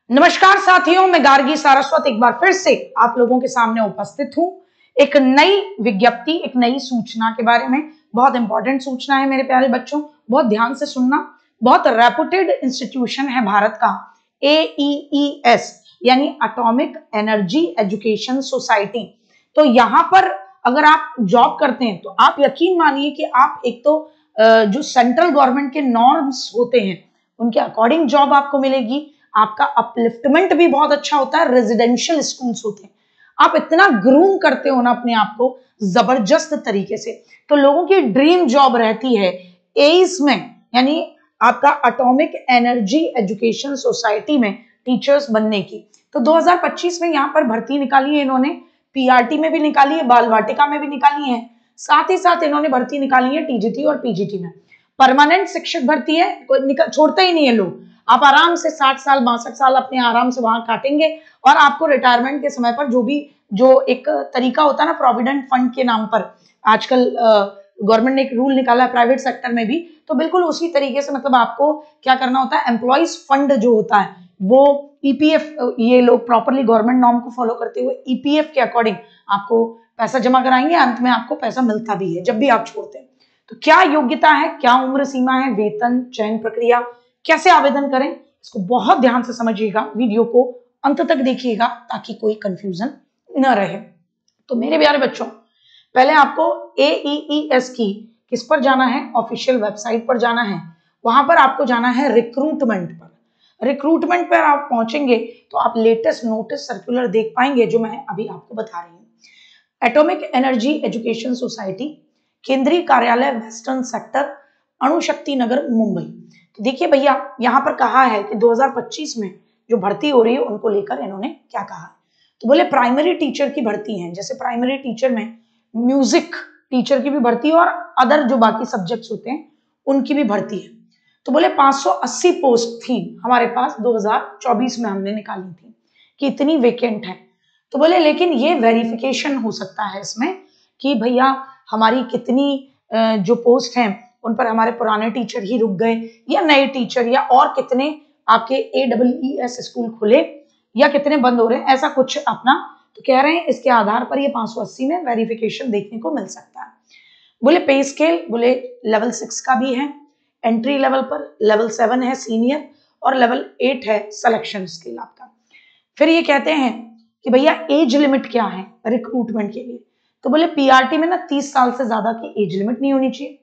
नमस्कार साथियों, मैं गार्गी सारस्वत एक बार फिर से आप लोगों के सामने उपस्थित हूं एक नई विज्ञप्ति, एक नई सूचना के बारे में। बहुत इंपॉर्टेंट सूचना है मेरे प्यारे बच्चों, बहुत ध्यान से सुनना। बहुत रेपुटेड इंस्टीट्यूशन है भारत का AEES यानी एटॉमिक एनर्जी एजुकेशन सोसाइटी। तो यहाँ पर अगर आप जॉब करते हैं तो आप यकीन मानिए कि आप एक तो जो सेंट्रल गवर्नमेंट के नॉर्म्स होते हैं उनके अकॉर्डिंग जॉब आपको मिलेगी। आपका अपलिफ्टमेंट भी बहुत अच्छा होता है, रेजिडेंशियल स्कूल्स होते हैं, आप इतना ग्रूम करते हो ना अपने आप को जबरदस्त तरीके से। तो लोगों की ड्रीम जॉब रहती है एईस में, यानी आपका एटॉमिक एनर्जी एजुकेशन सोसाइटी में टीचर्स बनने की। तो 2025 में यहाँ पर भर्ती निकाली है इन्होंने, पीआरटी में भी निकाली है, बाल वाटिका में भी निकाली है, साथ ही साथ इन्होंने भर्ती निकाली है टीजीटी और पीजीटी में। परमानेंट शिक्षक भर्ती है, छोड़ते ही नहीं है लोग। आप आराम से 60 साल 62 साल अपने आराम से वहां काटेंगे और आपको रिटायरमेंट के समय पर जो एक तरीका होता है ना प्रोविडेंट फंड के नाम पर, आजकल गवर्नमेंट ने एक रूल निकाला है प्राइवेट सेक्टर में भी, तो बिल्कुल उसी तरीके से मतलब आपको क्या करना होता है, एम्प्लॉइज फंड जो होता है वो ईपीएफ, ये लोग प्रॉपरली गवर्नमेंट नॉर्म को फॉलो करते हुए ईपीएफ के अकॉर्डिंग आपको पैसा जमा कराएंगे, अंत में आपको पैसा मिलता भी है जब भी आप छोड़ते हैं। तो क्या योग्यता है, क्या उम्र सीमा है, वेतन, चयन प्रक्रिया, कैसे आवेदन करें, इसको बहुत ध्यान से समझिएगा, वीडियो को अंत तक देखिएगा ताकि कोई कंफ्यूजन न रहे। तो मेरे प्यारे बच्चों, पहले आपको AEES की किस पर जाना है, ऑफिशियल वेबसाइट पर जाना है। वहां पर आपको जाना है रिक्रूटमेंट पर। रिक्रूटमेंट पर आप पहुंचेंगे तो आप लेटेस्ट नोटिस सर्कुलर देख पाएंगे जो मैं अभी आपको बता रही हूँ। एटॉमिक एनर्जी एजुकेशन सोसाइटी, केंद्रीय कार्यालय वेस्टर्न सेक्टर, अणुशक्ति नगर, मुंबई। तो देखिए भैया, यहाँ पर कहा है कि 2025 में जो भर्ती हो रही है उनको लेकर इन्होंने क्या कहा है। तो बोले प्राइमरी टीचर की भर्ती है, जैसे प्राइमरी टीचर में म्यूजिक टीचर की भी भर्ती है और अदर जो बाकी सब्जेक्ट्स होते हैं उनकी भी भर्ती है। तो बोले 580 पोस्ट थी हमारे पास 2024 में हमने निकाली थी कि इतनी वेकेंट है। तो बोले लेकिन ये वेरिफिकेशन हो सकता है इसमें कि भैया हमारी कितनी जो पोस्ट हैं उन पर हमारे पुराने टीचर ही रुक गए या नए टीचर, या और कितने आपके AEES स्कूल खुले या कितने बंद हो रहे हैं, ऐसा कुछ अपना तो कह रहे हैं। इसके आधार पर ये 580 में वेरिफिकेशन देखने को मिल सकता है। बोले पे स्केल, बोले लेवल 6 का भी है, एंट्री लेवल पर लेवल 7 है सीनियर और लेवल 8 है सिलेक्शन स्केल आपका। फिर ये कहते हैं कि भैया एज लिमिट क्या है रिक्रूटमेंट के लिए। तो बोले पीआरटी में ना 30 साल से ज्यादा की एज लिमिट नहीं होनी चाहिए,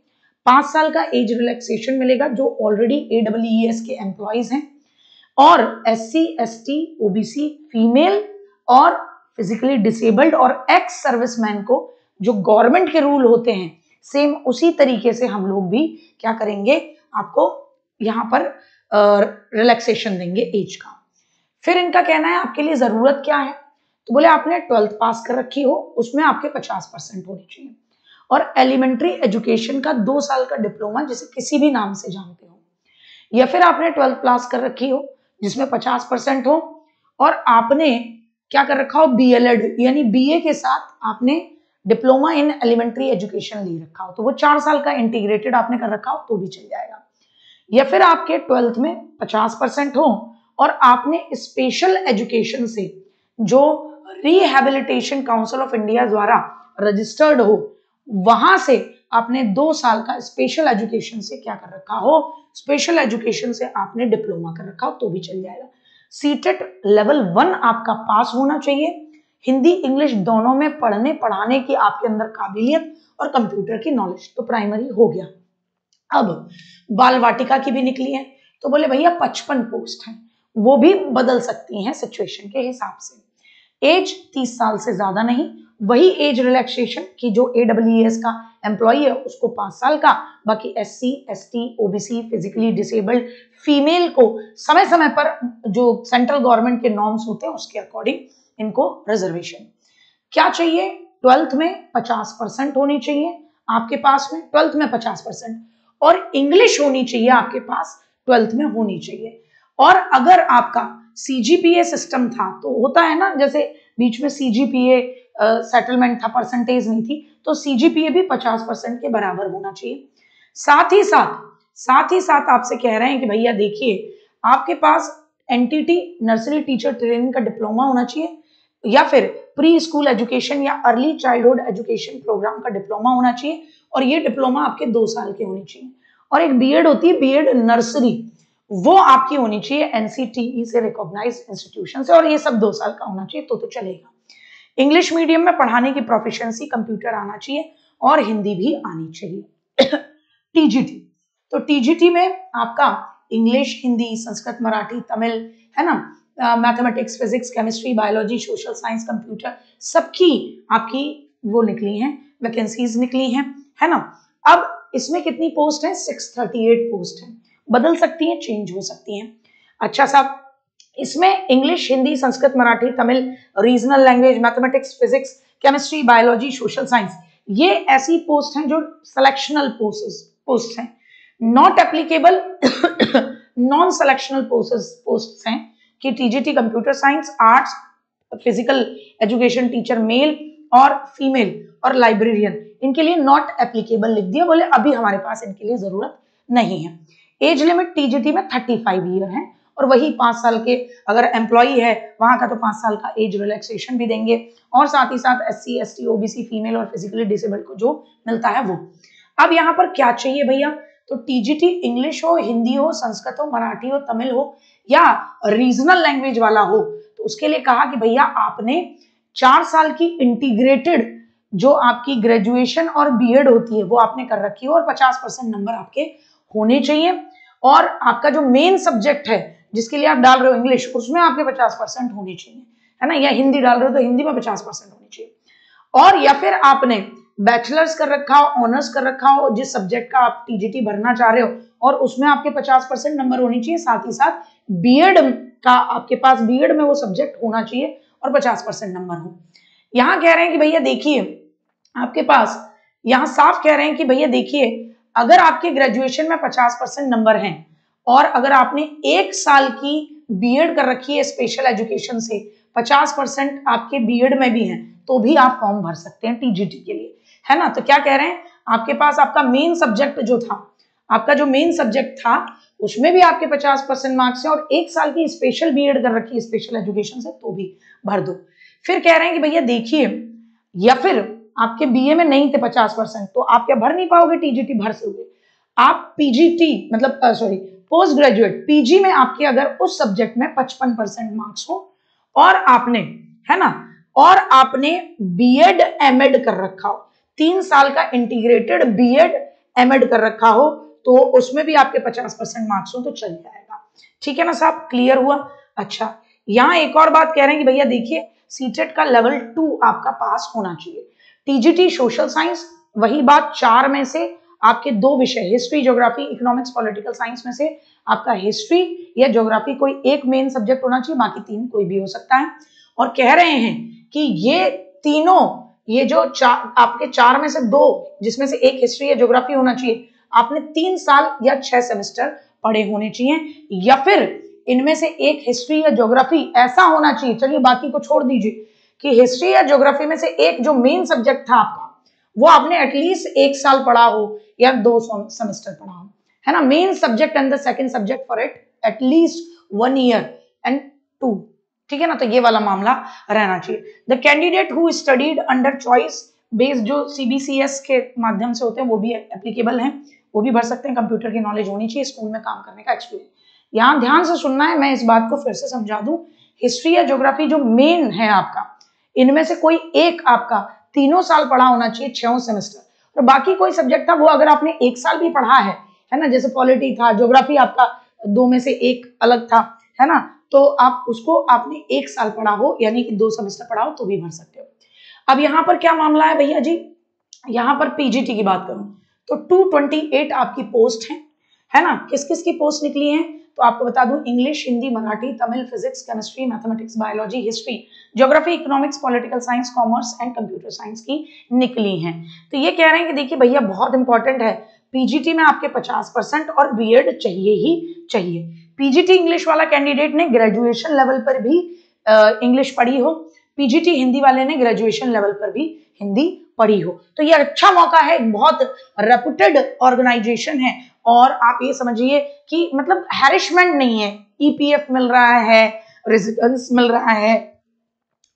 5 साल का एज रिलैक्सेशन मिलेगा जो ऑलरेडी AEES के एम्प्लॉइज हैं, और SC ST OBC फीमेल और फिजिकली डिसेबल्ड और एक्स सर्विसमैन को जो गवर्नमेंट के रूल होते हैं सेम उसी तरीके से हम लोग भी क्या करेंगे, आपको यहाँ पर रिलैक्सेशन देंगे एज का। फिर इनका कहना है आपके लिए जरूरत क्या है, तो बोले आपने 12th पास कर रखी हो, उसमें आपके 50% होनी चाहिए, और एलिमेंट्री एजुकेशन का 2 साल का डिप्लोमा जिसे किसी भी नाम से जानते हो, या फिर आपने 12th पास कर रखी हो जिसमें 50% हो, और आपने क्या कर रखा हो, BLED यानी BA के साथ आपने डिप्लोमा इन एलिमेंट्री एजुकेशन ले रखा हो, तो वो 4 साल का इंटीग्रेटेड आपने कर रखा हो तो भी चल जाएगा। या फिर आपके 12th में 50% हो और आपने स्पेशल एजुकेशन से जो रिहेबिलिटेशन काउंसिल ऑफ इंडिया द्वारा रजिस्टर्ड हो, वहां से आपने 2 साल का स्पेशल एजुकेशन से क्या कर रखा हो, स्पेशल एजुकेशन से आपने डिप्लोमा कर रखा हो तो भी चल जाएगा। सीटेट लेवल 1 आपका पास होना चाहिए, हिंदी इंग्लिश दोनों में पढ़ने पढ़ाने की आपके अंदर काबिलियत और कंप्यूटर की नॉलेज, तो प्राइमरी हो गया। अब बाल वाटिका की भी निकली है, तो बोले भैया 55 पोस्ट हैं, वो भी बदल सकती हैं सिचुएशन के हिसाब से। एज 30 साल से ज्यादा नहीं, वही एज रिलैक्सेशन की जो AEES का एम्प्लॉई है उसको 5 साल का, बाकी SC ST OBC physically disabled female को समय समय पर जो सेंट्रल गवर्नमेंट के नॉर्म्स होते हैं उसके अकॉर्डिंग इनको रिजर्वेशन। क्या चाहिए, 12th में 50% होनी चाहिए आपके पास में, 12th में 50%, और इंग्लिश होनी चाहिए आपके पास 12th में होनी चाहिए। और अगर आपका CGPA सिस्टम था, तो होता है ना जैसे बीच में CGPA सेटलमेंट था, परसेंटेज नहीं थी, तो CGPA भी 50% के बराबर होना चाहिए। साथ ही साथ आपसे कह रहे हैं कि भैया देखिए आपके पास एनटीटी नर्सरी टीचर ट्रेनिंग का डिप्लोमा होना चाहिए, या फिर प्री स्कूल एजुकेशन या अर्ली चाइल्डहुड एजुकेशन प्रोग्राम का डिप्लोमा होना चाहिए, और ये डिप्लोमा आपके 2 साल के होनी चाहिए। और एक बीएड होती है, बीएड नर्सरी, वो आपकी होनी चाहिए एनसीटीई से रिकॉग्नाइज्ड इंस्टीट्यूशन से, और ये सब 2 साल का होना चाहिए तो चलेगा। इंग्लिश मीडियम में पढ़ाने की प्रोफिशिएंसी कंप्यूटर आना चाहिए और हिंदी भी आनी चाहिए। टीजीटी, तो टीजीटी में आपका इंग्लिश, हिंदी, संस्कृत, मराठी, तमिल, है ना, mathematics, physics, chemistry, biology, social science, computer, सबकी आपकी वो निकली हैं, वैकेंसीज निकली हैं, है ना। अब इसमें कितनी पोस्ट है? 638 पोस्ट है, बदल सकती हैं, चेंज हो सकती हैं। अच्छा साहब, इसमें English, Hindi, Sanskrit, Marathi, Tamil, regional language, mathematics, physics, chemistry, biology, social science, ये ऐसी पोस्ट हैं जो सिलेक्शनल पोस्ट हैं। नॉट एप्लीकेबल नॉन सिलेक्शनल पोस्ट हैं कि TGT computer science, arts, physical education teacher mail और फीमेल और लाइब्रेरियन, इनके लिए नॉट एप्लीकेबल लिख दिया, बोले अभी हमारे पास इनके लिए जरूरत नहीं है। एज लिमिट टीजीटी में 35 ईयर है, और वही 5 साल के अगर एम्प्लॉई है वहां का तो 5 साल का एज रिलैक्सेशन भी देंगे, और साथ ही साथ एससी, एसटी, ओबीसी, फीमेल और फिजिकली डिसेबल्ड को जो मिलता है वो। अब यहाँ पर क्या चाहिए भैया? तो टीजीटी इंग्लिश हो, हिंदी हो, संस्कृत हो, मराठी हो, तमिल हो, या रीजनल लैंग्वेज वाला हो, तो उसके लिए कहा कि भैया आपने 4 साल की इंटीग्रेटेड जो आपकी ग्रेजुएशन और बीएड होती है वो आपने कर रखी हो, और 50% नंबर आपके होने चाहिए, और आपका जो मेन सब्जेक्ट है जिसके लिए आप डाल रहे हो इंग्लिश, उसमें आपके 50% होने चाहिए, है ना, या हिंदी डाल रहे हो तो हिंदी में 50% होनी चाहिए, और या फिर आपने बैचलर्स कर रखा हो, ऑनर्स कर रखा हो जिस सब्जेक्ट का आप टीजीटी भरना चाह रहे हो, और उसमें आपके 50% नंबर होने चाहिए, साथ ही साथ बीएड का आपके पास बीएड में वो सब्जेक्ट होना चाहिए और 50% नंबर हो। यहाँ कह रहे हैं कि भैया देखिए आपके पास, यहाँ साफ कह रहे हैं कि भैया देखिए अगर आपके ग्रेजुएशन में 50% नंबर हैं, और अगर आपने 1 साल की बीएड कर रखी है स्पेशल एजुकेशन से, 50% आपके बीएड में भी हैं, तो भी आप फॉर्म भर सकते हैं टीजीटी के लिए, है ना। तो क्या कह रहे हैं, आपके पास आपका मेन सब्जेक्ट जो था, आपका जो मेन सब्जेक्ट था उसमें भी आपके 50% मार्क्स हैं, और 1 साल की स्पेशल बीएड कर रखी है स्पेशल एजुकेशन से, तो भी भर दो। फिर कह रहे हैं कि भैया देखिए, या फिर आपके बीए में नहीं थे 50%, तो आप क्या भर नहीं पाओगे टीजीटी? भर सकते, आप पीजीटी मतलब सॉरी पोस्ट ग्रेजुएट पीजी में आपके अगर उस सब्जेक्ट में 55% मार्क्स हो, और आपने, है ना, और आपने बीएड एमएड कर रखा हो, 3 साल का इंटीग्रेटेड बीएड एमएड कर रखा हो, तो उसमें भी आपके 50% मार्क्स हो तो चल जाएगा। ठीक है ना साहब, क्लियर हुआ? अच्छा, यहाँ एक और बात कह रहे हैं कि भैया देखिए सीटेट का लेवल 2 आपका पास होना चाहिए। टीजीटी सोशल साइंस, वही बात, 4 में से आपके 2 विषय, history, geography, economics, political science में से आपका हिस्ट्री या ज्योग्राफी कोई एक मेन सब्जेक्ट होना चाहिए, बाकी 3 कोई भी हो सकता है। और कह रहे हैं कि ये तीनों, ये जो आपके 4 में से 2 जिसमें से एक हिस्ट्री या ज्योग्राफी होना चाहिए, आपने 3 साल या 6 सेमेस्टर पढ़े होने चाहिए, या फिर इनमें से एक हिस्ट्री या ज्योग्राफी ऐसा होना चाहिए, चलिए बाकी को छोड़ दीजिए, कि हिस्ट्री या ज्योग्राफी में से एक जो मेन सब्जेक्ट था आपका वो आपने एटलीस्ट 1 साल पढ़ा हो या 2 सेमेस्टर पढ़ा हो, है ना। Main subject and the second subject for it at least 1 year and 2, ठीक है ना, तो ये वाला मामला रहना चाहिए। The candidate who studied under choice based, जो सीबीसीएस के माध्यम से होते हैं वो भी एप्लीकेबल हैं, वो भी भर सकते हैं। कंप्यूटर की नॉलेज होनी चाहिए, स्कूल में काम करने का एक्सपीरियंस। यहाँ ध्यान से सुनना है, मैं इस बात को फिर से समझा दूं, हिस्ट्री या ज्योग्राफी जो मेन है आपका, इनमें से कोई एक आपका 3 साल पढ़ा होना चाहिए, 6 सेमेस्टर, और बाकी कोई सब्जेक्ट था वो अगर आपने 1 साल भी पढ़ा है ना, जैसे पॉलिटी था, ज्योग्राफी आपका 2 में से 1 अलग था, है ना, तो आप उसको आपने 1 साल पढ़ा हो यानी कि 2 सेमेस्टर पढ़ा हो तो भी भर सकते हो। अब यहाँ पर क्या मामला है भैया जी, यहाँ पर पीजीटी की बात करूं तो 228 आपकी पोस्ट है ना। किस किस की पोस्ट निकली है तो आपको बता दूं, English, Hindi, Marathi, Tamil, physics, chemistry, mathematics, biology, history, geography, economics, political science, commerce and computer science की निकली हैं। तो ये कह रहे हैं कि देखिए भैया बहुत इंपॉर्टेंट है, पीजीटी में आपके 50% और बीएड चाहिए ही चाहिए। पीजीटी इंग्लिश वाला कैंडिडेट ने ग्रेजुएशन लेवल पर भी इंग्लिश पढ़ी हो, पीजीटी हिंदी वाले ने ग्रेजुएशन लेवल पर भी हिंदी पढ़ी हो, तो ये अच्छा मौका है, बहुत रेपुटेड ऑर्गेनाइजेशन है और आप ये समझिए कि मतलब हैरिशमेंट नहीं है, ईपीएफ मिल रहा है, रेजिडेंस मिल रहा है,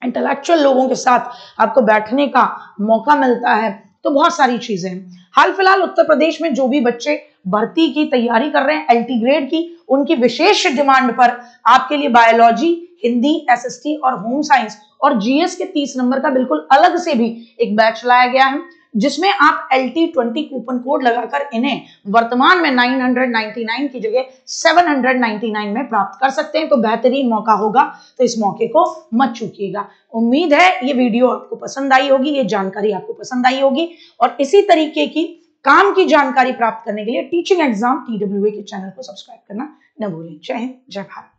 इंटेलेक्चुअल लोगों के साथ आपको बैठने का मौका मिलता है, तो बहुत सारी चीजें हैं। हाल फिलहाल उत्तर प्रदेश में जो भी बच्चे भर्ती की तैयारी कर रहे हैं एलटी ग्रेड की, उनकी विशेष डिमांड पर आपके लिए बायोलॉजी, हिंदी, एसएसटी और होम साइंस और जीएस के 30 नंबर का बिल्कुल अलग से भी एक बैच लाया गया है, जिसमें आप LT20 कूपन कोड लगाकर इन्हें वर्तमान में 999 की जगह 799 में प्राप्त कर सकते हैं। तो बेहतरीन मौका होगा, तो इस मौके को मत चूकिएगा। उम्मीद है ये वीडियो आपको पसंद आई होगी, ये जानकारी आपको पसंद आई होगी, और इसी तरीके की काम की जानकारी प्राप्त करने के लिए टीचिंग एग्जाम TWA के चैनल को सब्सक्राइब करना न भूलें। जय हिंद, जय भारत।